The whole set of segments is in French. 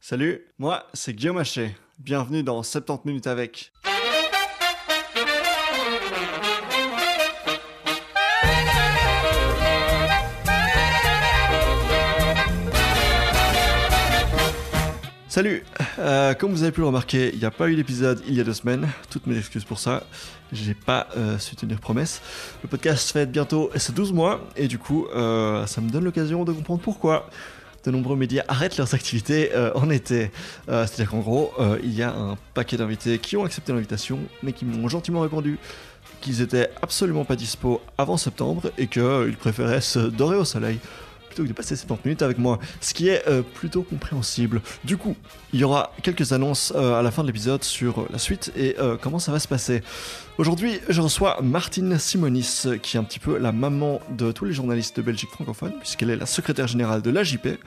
Salut, moi c'est Guillaume Haché. Bienvenue dans 70 minutes avec. Salut, comme vous avez pu le remarquer, il n'y a pas eu d'épisode il y a 2 semaines. Toutes mes excuses pour ça. J'ai pas su tenir promesse. Le podcast fête bientôt ses 12 mois et du coup, ça me donne l'occasion de comprendre pourquoi de nombreux médias arrêtent leurs activités en été. C'est-à-dire qu'en gros, il y a un paquet d'invités qui ont accepté l'invitation, mais qui m'ont gentiment répondu qu'ils étaient absolument pas dispo avant septembre et qu'ils préféraient se dorer au soleil plutôt que de passer 70 minutes avec moi, ce qui est plutôt compréhensible. Du coup, il y aura quelques annonces à la fin de l'épisode sur la suite et comment ça va se passer. Aujourd'hui, je reçois Martine Simonis, qui est un petit peu la maman de tous les journalistes de Belgique francophone, puisqu'elle est la secrétaire générale de l'AJP,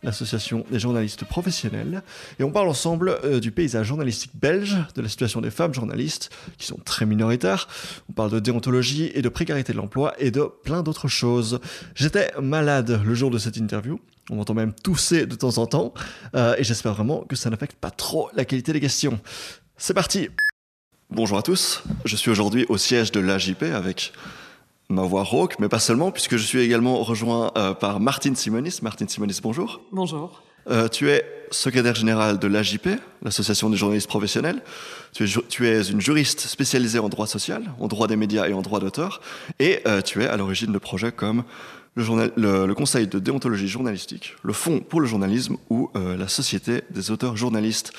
l'association des journalistes professionnels, et on parle ensemble du paysage journalistique belge, de la situation des femmes journalistes, qui sont très minoritaires, on parle de déontologie et de précarité de l'emploi, et de plein d'autres choses. J'étais malade le jour de cette interview, on m'entend même tousser de temps en temps, et j'espère vraiment que ça n'affecte pas trop la qualité des questions. C'est parti! Bonjour à tous, je suis aujourd'hui au siège de l'AJP avec ma voix rauque, mais pas seulement, puisque je suis également rejoint par Martine Simonis. Martine Simonis, bonjour. Bonjour. Tu es secrétaire générale de l'AJP, l'association des journalistes professionnels. Tu es une juriste spécialisée en droit social, en droit des médias et en droit d'auteur. Et tu es à l'origine de projets comme le Conseil de déontologie journalistique, le Fonds pour le journalisme ou la Société des auteurs journalistes.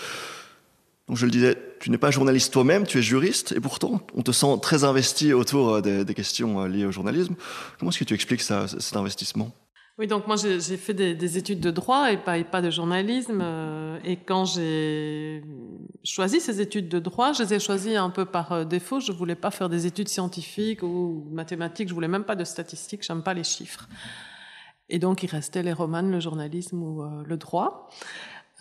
Donc je le disais, tu n'es pas journaliste toi-même, tu es juriste, et pourtant on te sent très investi autour des questions liées au journalisme. Comment est-ce que tu expliques cet investissement ? Oui, donc moi j'ai fait des études de droit et pas de journalisme. Et quand j'ai choisi ces études de droit, je les ai choisies un peu par défaut. Je voulais pas faire des études scientifiques ou mathématiques, je voulais même pas de statistiques, j'aime pas les chiffres. Et donc il restait les romans, le journalisme ou le droit.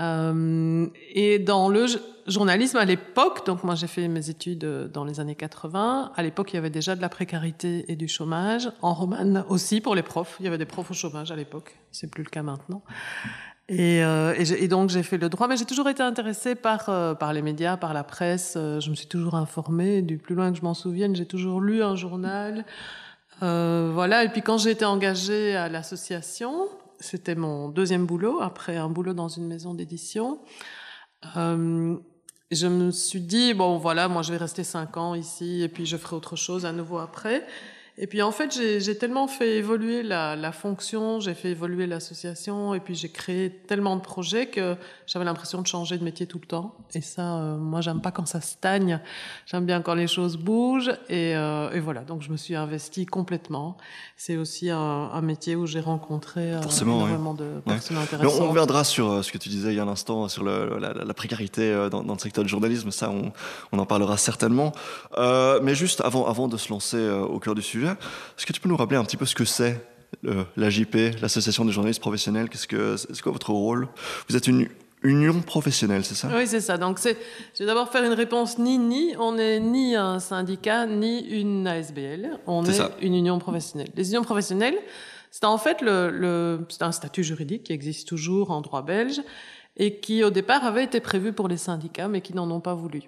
Et dans le journalisme à l'époque, donc moi j'ai fait mes études dans les années 80, à l'époque il y avait déjà de la précarité et du chômage, en romane aussi pour les profs, il y avait des profs au chômage à l'époque, c'est plus le cas maintenant. Et donc j'ai fait le droit, mais j'ai toujours été intéressée par les médias, par la presse, je me suis toujours informée, du plus loin que je m'en souvienne, j'ai toujours lu un journal, voilà, et puis quand j'ai été engagée à l'association, c'était mon deuxième boulot, après un boulot dans une maison d'édition. Je me suis dit, bon voilà, moi je vais rester 5 ans ici, et puis je ferai autre chose à nouveau après. Et puis en fait, j'ai tellement fait évoluer la fonction, j'ai fait évoluer l'association, et puis j'ai créé tellement de projets que j'avais l'impression de changer de métier tout le temps. Et ça, moi j'aime pas quand ça stagne, j'aime bien quand les choses bougent, et voilà, donc je me suis investie complètement. C'est aussi un métier où j'ai rencontré énormément de personnes intéressantes. Mais on reviendra sur ce que tu disais il y a un instant, sur la précarité dans le secteur du journalisme, ça on en parlera certainement. Mais juste avant de se lancer au cœur du sujet, est-ce que tu peux nous rappeler un petit peu ce que c'est l'AJP, l'Association des journalistes professionnels? C'est quoi votre rôle? Vous êtes une union professionnelle, c'est ça? Oui, c'est ça. Donc, je vais d'abord faire une réponse ni. On n'est ni un syndicat, ni une ASBL. On est une union professionnelle. Les unions professionnelles, c'est en fait c'est un statut juridique qui existe toujours en droit belge et qui, au départ, avait été prévu pour les syndicats, mais qui n'en ont pas voulu,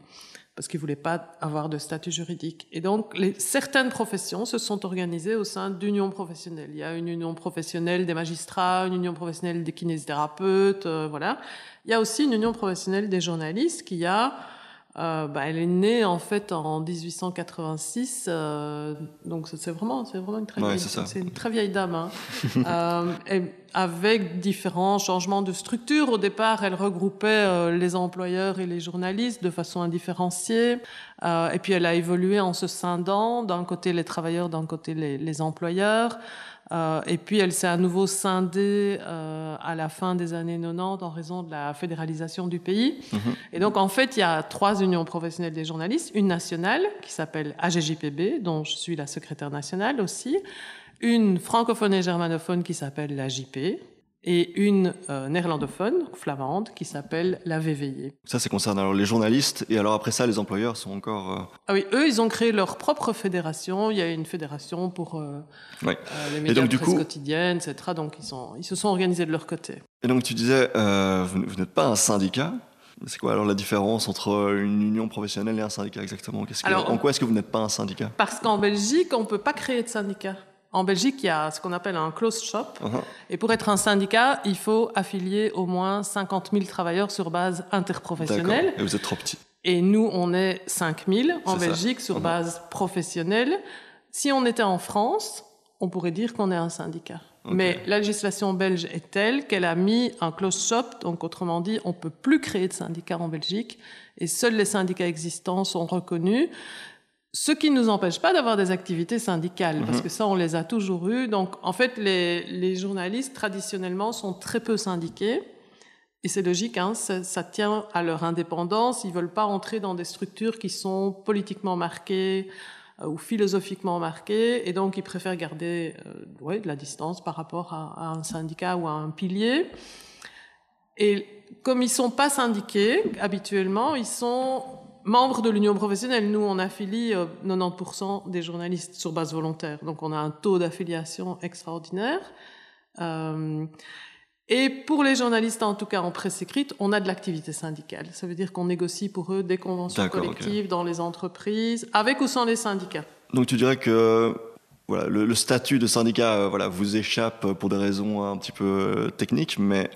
parce qu'ils voulaient pas avoir de statut juridique. Et donc, certaines professions se sont organisées au sein d'unions professionnelles. Il y a une union professionnelle des magistrats, une union professionnelle des kinésithérapeutes, voilà. Il y a aussi une union professionnelle des journalistes qui elle est née en fait en 1886, donc c'est vraiment une très vieille, c'est une très vieille dame, hein. Et avec différents changements de structure. Au départ, elle regroupait les employeurs et les journalistes de façon indifférenciée, et puis elle a évolué en se scindant, d'un côté les travailleurs, d'un côté les employeurs. Et puis elle s'est à nouveau scindée à la fin des années 90 en raison de la fédéralisation du pays. Et donc en fait il y a 3 unions professionnelles des journalistes, une nationale qui s'appelle AGJPB, dont je suis la secrétaire nationale aussi, une francophone et germanophone qui s'appelle l'AJP, et une néerlandophone, flamande, qui s'appelle la VVJ. Ça, c'est concernant alors les journalistes, et alors après ça, les employeurs sont encore... Ah oui, eux, ils ont créé leur propre fédération. Il y a une fédération pour les médias de presse quotidienne, etc. Donc, ils se sont organisés de leur côté. Et donc, tu disais, vous n'êtes pas un syndicat. C'est quoi alors la différence entre une union professionnelle et un syndicat exactement ? En quoi est-ce que vous n'êtes pas un syndicat ? Parce qu'en Belgique, on ne peut pas créer de syndicat. En Belgique, il y a ce qu'on appelle un closed shop. Et pour être un syndicat, il faut affilier au moins 50 000 travailleurs sur base interprofessionnelle. D'accord. Et vous êtes trop petit. Et nous, on est 5 000 en Belgique sur base professionnelle. Si on était en France, on pourrait dire qu'on est un syndicat. Okay. Mais la législation belge est telle qu'elle a mis un closed shop. Donc, autrement dit, on ne peut plus créer de syndicats en Belgique. Et seuls les syndicats existants sont reconnus. Ce qui ne nous empêche pas d'avoir des activités syndicales, parce que ça, on les a toujours eues. Donc, en fait, les journalistes, traditionnellement, sont très peu syndiqués. Et c'est logique, hein, ça tient à leur indépendance. Ils veulent pas entrer dans des structures qui sont politiquement marquées ou philosophiquement marquées. Et donc, ils préfèrent garder de la distance par rapport à un syndicat ou à un pilier. Et comme ils sont pas syndiqués, habituellement, ils sont... membres de l'union professionnelle. Nous, on affilie 90% des journalistes sur base volontaire. Donc, on a un taux d'affiliation extraordinaire. Et pour les journalistes, en tout cas en presse écrite, on a de l'activité syndicale. Ça veut dire qu'on négocie pour eux des conventions collectives dans les entreprises, avec ou sans les syndicats. Donc, tu dirais que voilà, le statut de syndicat vous échappe pour des raisons un petit peu techniques, mais...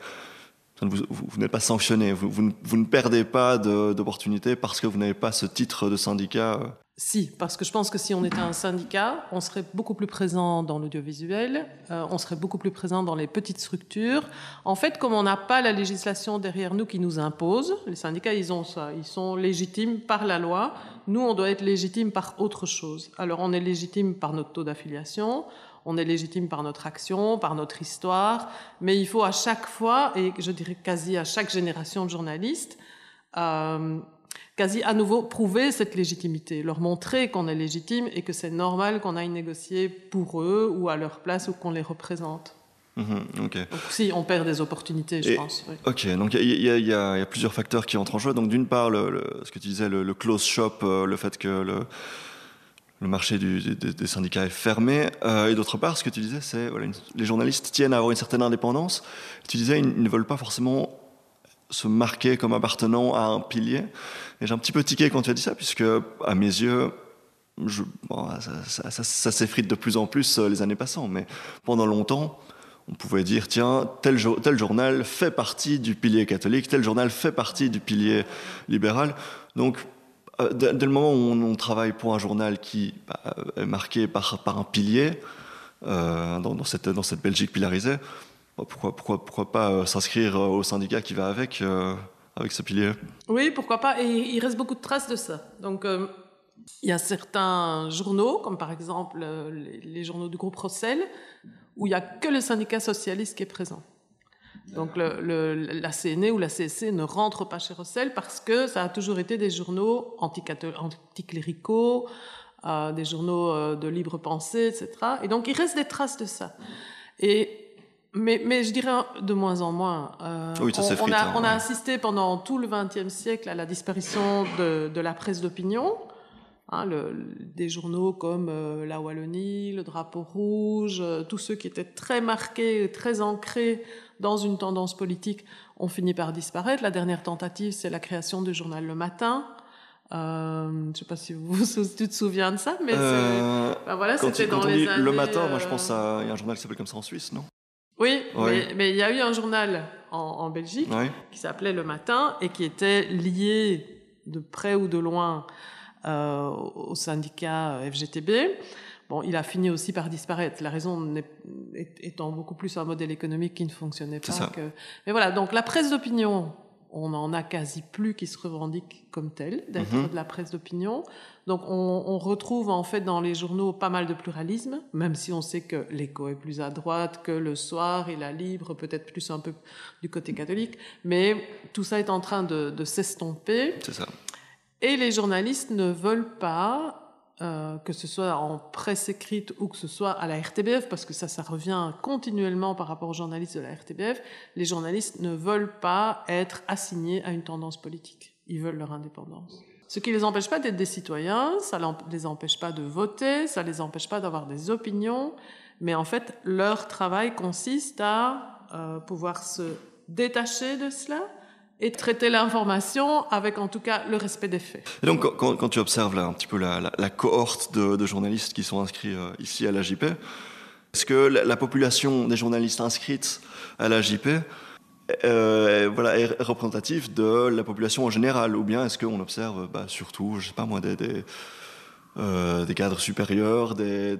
Vous n'êtes pas sanctionné, vous ne perdez pas d'opportunités parce que vous n'avez pas ce titre de syndicat. Si, parce que je pense que si on était un syndicat, on serait beaucoup plus présent dans l'audiovisuel, on serait beaucoup plus présent dans les petites structures. En fait, comme on n'a pas la législation derrière nous qui nous impose, les syndicats, ils ont ça, ils sont légitimes par la loi. Nous, on doit être légitime par autre chose. Alors, on est légitime par notre taux d'affiliation, on est légitime par notre action, par notre histoire, mais il faut à chaque fois, et je dirais quasi à chaque génération de journalistes, quasi à nouveau prouver cette légitimité, leur montrer qu'on est légitime et que c'est normal qu'on aille négocier pour eux ou à leur place ou qu'on les représente. Okay. Donc si, on perd des opportunités, je pense. Oui. Ok, donc il y a plusieurs facteurs qui entrent en jeu. Donc d'une part, ce que tu disais, le close shop, le fait que le marché des syndicats est fermé. Et d'autre part, ce que tu disais, c'est les journalistes tiennent à avoir une certaine indépendance. Tu disais, ils ne veulent pas forcément se marquer comme appartenant à un pilier. Et j'ai un petit peu tiqué quand tu as dit ça, puisque à mes yeux, ça s'effrite de plus en plus les années passant. Mais pendant longtemps, on pouvait dire, tiens, tel journal fait partie du pilier catholique, tel journal fait partie du pilier libéral. Donc, dès le moment où on travaille pour un journal qui est marqué par un pilier, dans cette Belgique pilarisée, pourquoi pas s'inscrire au syndicat qui va avec ce pilier ? Oui, pourquoi pas. Et il reste beaucoup de traces de ça. Donc, il y a certains journaux, comme par exemple les journaux du groupe Rossel, où il n'y a que le syndicat socialiste qui est présent. Donc la CNE ou la CSC ne rentre pas chez Rossel parce que ça a toujours été des journaux anticléricaux, des journaux de libre pensée, etc. Et donc il reste des traces de ça. Mais je dirais de moins en moins. Oui, ça s'effrite. On a assisté pendant tout le XXe siècle à la disparition de la presse d'opinion. Des journaux comme La Wallonie, Le Drapeau Rouge, tous ceux qui étaient très marqués, très ancrés dans une tendance politique ont fini par disparaître. La dernière tentative, c'est la création du journal Le Matin. Je ne sais pas si tu te souviens de ça, mais c'était dans les années... Le Matin, moi je pense qu'il y a un journal qui s'appelle comme ça en Suisse, non ? Oui, mais il y a eu un journal en Belgique qui s'appelait Le Matin et qui était lié de près ou de loin au syndicat FGTB. Bon, il a fini aussi par disparaître. La raison étant beaucoup plus un modèle économique qui ne fonctionnait pas. Mais voilà, donc la presse d'opinion, on n'en a quasi plus qui se revendique comme telle, d'être de la presse d'opinion. Donc on retrouve en fait dans les journaux pas mal de pluralisme, même si on sait que l'Écho est plus à droite, que Le Soir et La Libre, peut-être plus un peu du côté catholique. Mais tout ça est en train de s'estomper. C'est ça. Et les journalistes ne veulent pas que ce soit en presse écrite ou que ce soit à la RTBF, parce que ça revient continuellement par rapport aux journalistes de la RTBF, les journalistes ne veulent pas être assignés à une tendance politique. Ils veulent leur indépendance. Ce qui ne les empêche pas d'être des citoyens, ça ne les empêche pas de voter, ça ne les empêche pas d'avoir des opinions, mais en fait, leur travail consiste à pouvoir se détacher de cela et traiter l'information avec en tout cas le respect des faits. Et donc quand tu observes là un petit peu la cohorte de journalistes qui sont inscrits ici à l'AJP, est-ce que la population des journalistes inscrites à l'AJP est représentative de la population en général, ou bien est-ce qu'on observe surtout, je sais pas moi, des cadres supérieurs, des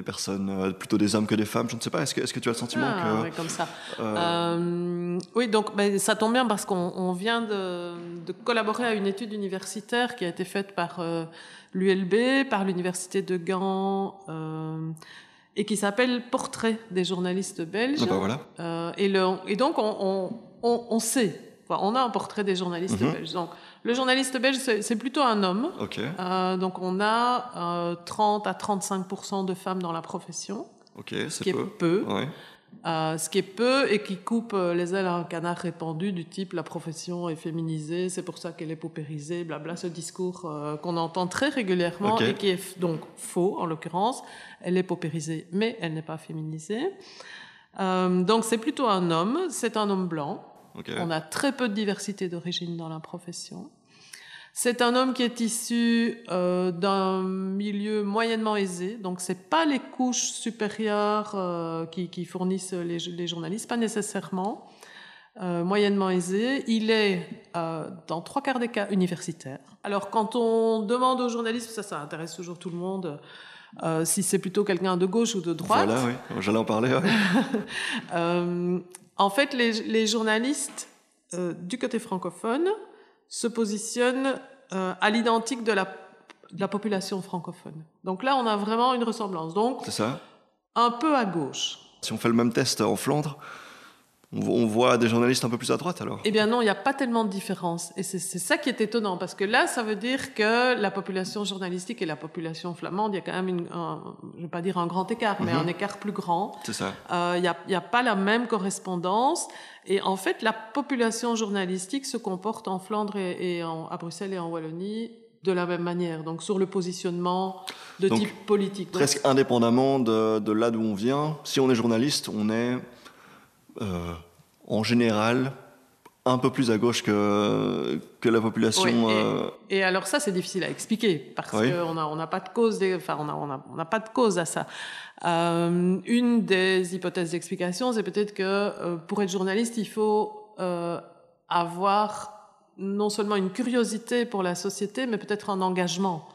personnes, plutôt des hommes que des femmes, je ne sais pas. Est-ce que tu as le sentiment que... Oui, comme ça. Oui, donc ça tombe bien parce qu'on vient de collaborer à une étude universitaire qui a été faite par l'ULB, par l'université de Gand, et qui s'appelle Portrait des journalistes belges. Voilà. Et donc on sait, on a un portrait des journalistes belges. Donc, le journaliste belge, c'est plutôt un homme. Okay. Donc, on a 30 à 35% de femmes dans la profession. Ce qui est peu. Ouais. Ce qui est peu et qui coupe les ailes à un canard répandu du type la profession est féminisée, c'est pour ça qu'elle est paupérisée, blabla, ce discours qu'on entend très régulièrement et qui est donc faux en l'occurrence. Elle est paupérisée, mais elle n'est pas féminisée. Donc, c'est plutôt un homme, c'est un homme blanc. On a très peu de diversité d'origine dans la profession. C'est un homme qui est issu d'un milieu moyennement aisé, donc c'est pas les couches supérieures qui fournissent les journalistes, pas nécessairement. Moyennement aisé, il est dans 3/4 des cas universitaire. Alors quand on demande aux journalistes, ça intéresse toujours tout le monde, si c'est plutôt quelqu'un de gauche ou de droite. Voilà, oui, j'allais en parler. Ouais. En fait, les journalistes du côté francophone se positionnent à l'identique de la population francophone. Donc là, on a vraiment une ressemblance. Donc, c'est ça. Un peu à gauche. Si on fait le même test en Flandre, on voit des journalistes un peu plus à droite alors? Eh bien non, il n'y a pas tellement de différence. Et c'est ça qui est étonnant, parce que là, ça veut dire que la population journalistique et la population flamande, il y a quand même je ne vais pas dire un grand écart, mais un écart plus grand. C'est ça. Il n'y a pas la même correspondance. Et en fait, la population journalistique se comporte en Flandre à Bruxelles et en Wallonie de la même manière, donc sur le positionnement de type politique. Donc, presque indépendamment de là d'où on vient, si on est journaliste, on est... en général, un peu plus à gauche que la population. Oui, et alors ça, c'est difficile à expliquer parce qu'on n'a pas de cause, on n'a pas de cause à ça. Une des hypothèses d'explication, c'est peut-être que pour être journaliste, il faut avoir non seulement une curiosité pour la société, mais peut-être un engagement.